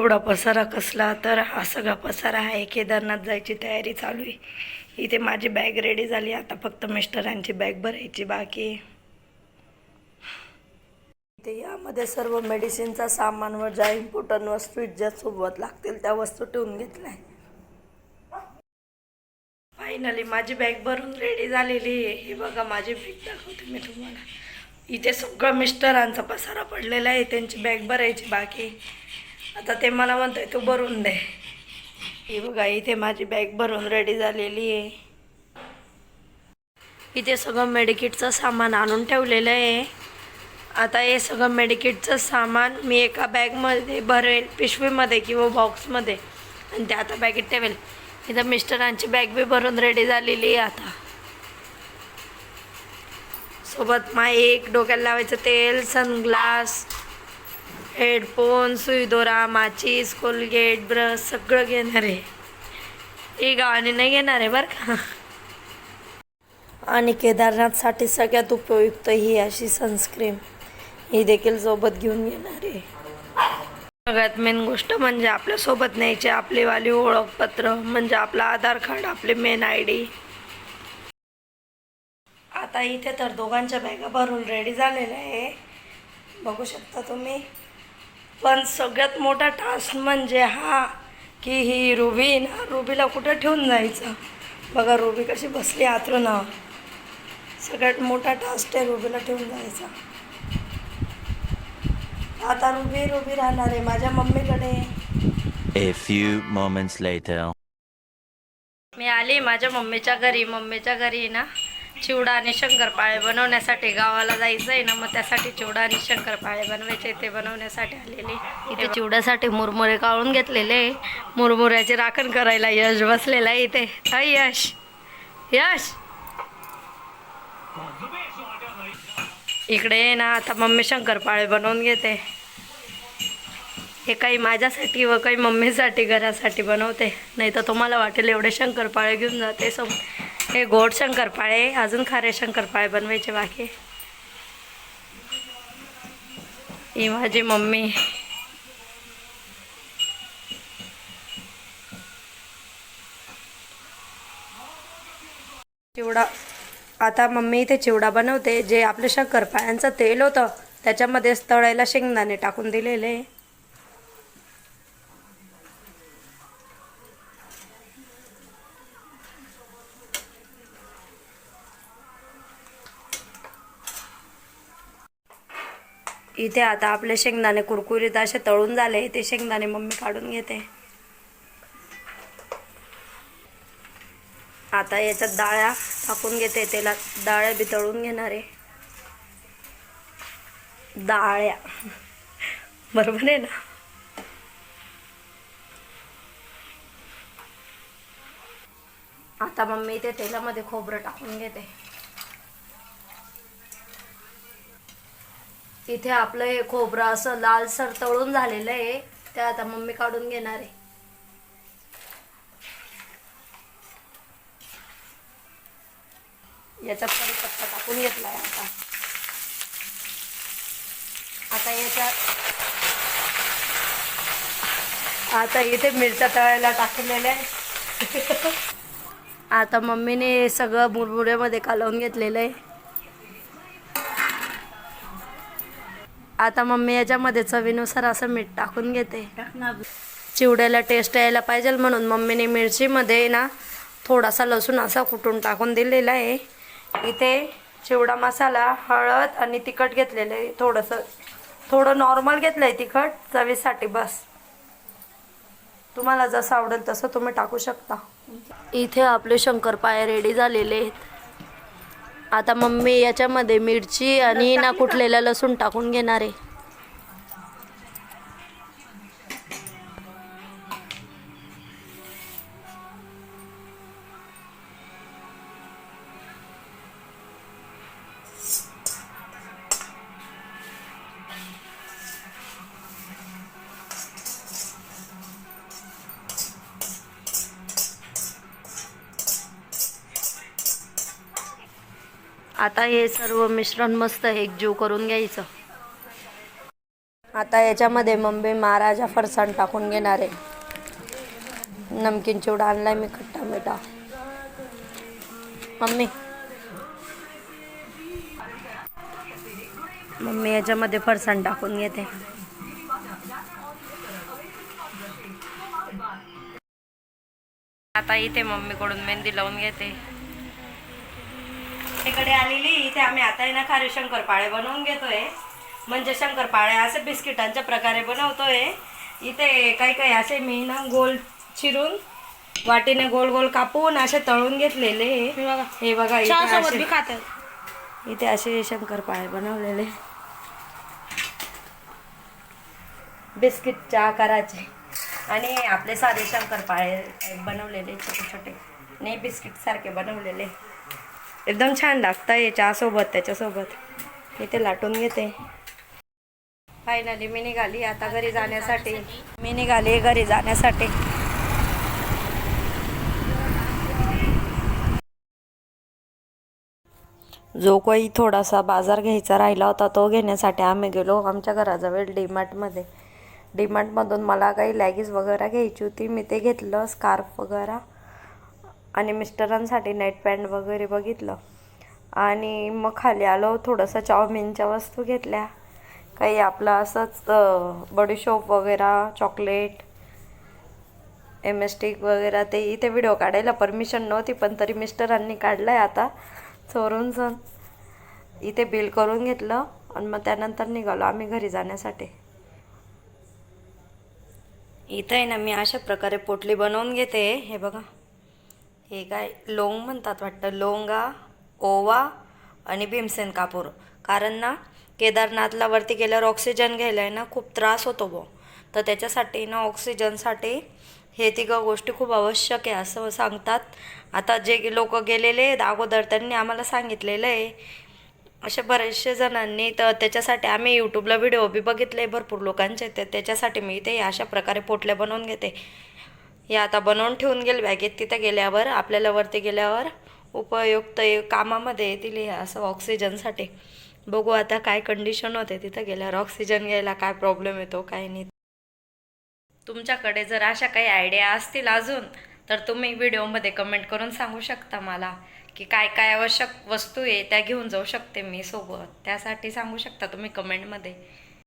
एवढा पसारा कसला, तर हा सगळा पसारा आहे. केदारनाथ जायची तयारी चालू आहे. इथे माझी बॅग रेडी झाली, आता फक्त मिस्टरांची बॅग भरायची बाकी आहे. इथे यामध्ये सर्व मेडिसिनचा सामान व ज्या इम्पॉर्टंट वस्तू ज्या सोबत लागतील त्या वस्तू ठेवून घेतल्या. फायनली माझी बॅग भरून रेडी झालेली आहे. हे बघा माझी बॅग दाखवते मी तुम्हाला. इथे सगळं मिस्टरांचा पसारा पडलेला आहे, त्यांची बॅग भरायची बाकी. आता ते मला म्हणतोय तू भरून दे. हे बघा इथे माझी बॅग भरून रेडी झालेली आहे. इथे सगळं मेडिकिटचं सामान आणून ठेवलेलं आहे. आता हे सगळं मेडिकिटचं सामान मी एका बॅगमध्ये भरेल, पिशवीमध्ये किंवा बॉक्समध्ये, आणि ते आता बॅगेत ठेवेल. इथं मिस्टरांची बॅग बी भरून रेडी झालेली आहे. आता सोबत एक डोक्याला लावायचं तेल, सनग्लास, हेडफोन, सुईदोरा, माचीस, कोलगेट, ब्रश सगळं घेणार आहे. ही गावाने नाही घेणार आहे बरं का. आणि केदारनाथसाठी सगळ्यात उपयुक्त ही अशी सनस्क्रीन, ही देखील सोबत घेऊन येणार आहे. सगळ्यात मेन गोष्ट म्हणजे आपल्यासोबत न्यायचे आपलेवाली ओळखपत्र, म्हणजे आपलं आधार कार्ड, आपले मेन ID. आता इथे तर दोघांच्या बॅगा भरून रेडी झालेल्या आहे, बघू शकता तुम्ही. पण सगळ्यात मोठा टास्क म्हणजे हा की ही रुबी ना, रुबीला कुठं ठेवून जायचं. बघा रुबी कशी बसली आतरुणावर. सगळ्यात मोठा टास्क आहे रुबीला ठेवून जायचा. आता रुबी राहणार आहे माझ्या मम्मीकडे. A few moments later. मी आली माझ्या मम्मीच्या घरी. मम्मीच्या घरी ना चिवडा आणि शंकरपाळे बनवण्यासाठी गावाला जायचं आहे ना, मग त्यासाठी चिवडा आणि शंकरपाळे बनवायचे, ते बनवण्यासाठी आलेले. इथे चिवड्यासाठी मुरमुरे काढून घेतलेले, मुरमुऱ्याची राखण करायला यश बसलेला आहे इथे. यश यश इकडे ना. आता मम्मी शंकरपाळे बनवून घेते. हे काही माझ्यासाठी व काही मम्मीसाठी घरासाठी बनवते, नाही तर तुम्हाला वाटेल एवढे शंकरपाळे घेऊन जाते. हे गोड शंकरपाळे, अजून खारे शंकरपाळे बनवायचे बाकी. ही माझी मम्मी. चिवडा, आता मम्मी इथे चिवडा बनवते. जे आपलं शंकरपाळ्यांचं तेल होतं त्याच्यामध्येच तळायला शेंगदाणे टाकून दिलेले. इथे आता आपले शेंगदाणे कुरकुरीत असे तळून झाले, ते शेंगदाणे मम्मी काढून घेते. आता याच्यात डाळ्या टाकून घेते, त्याला डाळ्या बी तळून घेणार आहे. डाळ्या बरोबर आहे ना. आता मम्मी इथे तेलामध्ये खोबरं टाकून घेते. इथे आपलं हे खोबरं असं लालसर तळून झालेलं आहे, ते आता मम्मी काढून घेणार आहे. याच्यात कढीपत्ता टाकून घेतलाय. आता याच्यात आता इथे मिरच्या तळायला टाकलेल्या आहे. आता मम्मीने सगळं मुरमुऱ्यामध्ये कालवून घेतलेलं आहे. आता मम्मी याच्यामध्ये चवीनुसार असं मीठ टाकून घेते. चिवड्याला टेस्ट यायला पाहिजे म्हणून मम्मीने मिरचीमध्ये ना थोडासा लसूण असा कुटून टाकून दिलेला आहे. इथे चिवडा मसाला, हळद आणि तिखट घेतलेलं आहे. थोडं नॉर्मल घेतलं आहे तिखट चवीसाठी बस. तुम्हाला जसं आवडेल तसं तुम्ही टाकू शकता. इथे आपले शंकरपाळे रेडी झालेले आहेत. आता मम्मी याच्यामध्ये मिरची आणि ना कुटलेला लसूण टाकून घेणार आहे. आता हे सर्व मिश्रण मस्त एकजीव करून घ्यायचं. आता याच्यामध्ये मम्मी महाराजा फरसाण टाकून घेणार आहे. नमकीन चिवडा आणलाय मी खट्टा मिठा. मम्मी याच्यामध्ये फरसाण टाकून घेते. आता इथे मम्मीकडून मेहंदी लावून घेते. इकडे आलेली इथे आम्ही आता आहे ना खारी शंकरपाळे बनवून घेतोय. म्हणजे शंकरपाळे असे बिस्किटांच्या प्रकारे बनवतोय. इथे काही काही असे मी ना गोल चिरून वाटीने गोल गोल कापून असे तळून घेतलेले. हे बघा इथे असे शंकरपाळे बनवलेले बिस्किटच्या आकाराचे. आणि आपले साधे शंकरपाळे बनवलेले छोटे छोटे, नाही बिस्किट सारखे बनवलेले. एकदम छान लागतं हे चहासोबत. त्याच्यासोबत इथे लाटून घेते. फायनली मी निघाली आता घरी जाण्यासाठी. जो काही थोडासा बाजार घ्यायचा राहिला होता तो घेण्यासाठी आम्ही गेलो आमच्या घराजवळ डीमार्टमध्ये. डीमार्टमधून मला काही लॅगीज वगैरे घ्यायची होती. मी ते घेतलं, स्कार्फ वगैरे. आणि मिस्टरांसाठी नाईट पॅन्ट वगैरे बघितलं. आणि मग खाली आलो, थोडंसं चाऊमिनच्या वस्तू घेतल्या. काही आपलं असंच बडीशोप वगैरे, चॉकलेट, एमएस्टिक वगैरे. ते इथे व्हिडिओ काढायला परमिशन नव्हती पण तरी मिस्टरांनी काढलाय आता चोरून सण. इथे बिल करून घेतलं आणि मग त्यानंतर निघालो आम्ही घरी जाण्यासाठी. इथं आहे ना मी अशा प्रकारे पोटली बनवून घेते. हे बघा, हे काय लोंग म्हणतात वाटतं, लोंगा, ओवा आणि भीमसेन कापूर. कारण ना केदारनाथला वरती गेल्यावर ऑक्सिजन घ्यायला आहे ना खूप त्रास होतो बो. तर त्याच्यासाठी ना ऑक्सिजनसाठी हे तिघं गोष्टी खूप आवश्यक आहे असं सांगतात. आता जे लोक गेलेले आहेत अगोदर त्यांनी आम्हाला सांगितलेलं आहे. असे बरेचसे जणांनी. तर त्याच्यासाठी आम्ही यूट्यूबला व्हिडिओ बी बघितले भरपूर लोकांचे. तर त्याच्यासाठी मी इथे अशा प्रकारे पोटल्या बनवून घेते. हे आता बनवून ठेवून गेले बॅगेत. तिथं गेल्यावर आपल्याला वरती गेल्यावर उपयुक्त कामामध्ये येतील हे असं ऑक्सिजनसाठी. बघू आता काय कंडिशन होते तिथं गेल्यावर ऑक्सिजन घ्यायला, काय प्रॉब्लेम येतो काय नाही. तुमच्याकडे जर अशा काही आयडिया असतील अजून तर तुम्ही व्हिडिओमध्ये कमेंट करून सांगू शकता मला की काय काय आवश्यक वस्तू आहे त्या घेऊन जाऊ शकते मी सोबत. त्यासाठी सांगू शकता तुम्ही कमेंटमध्ये.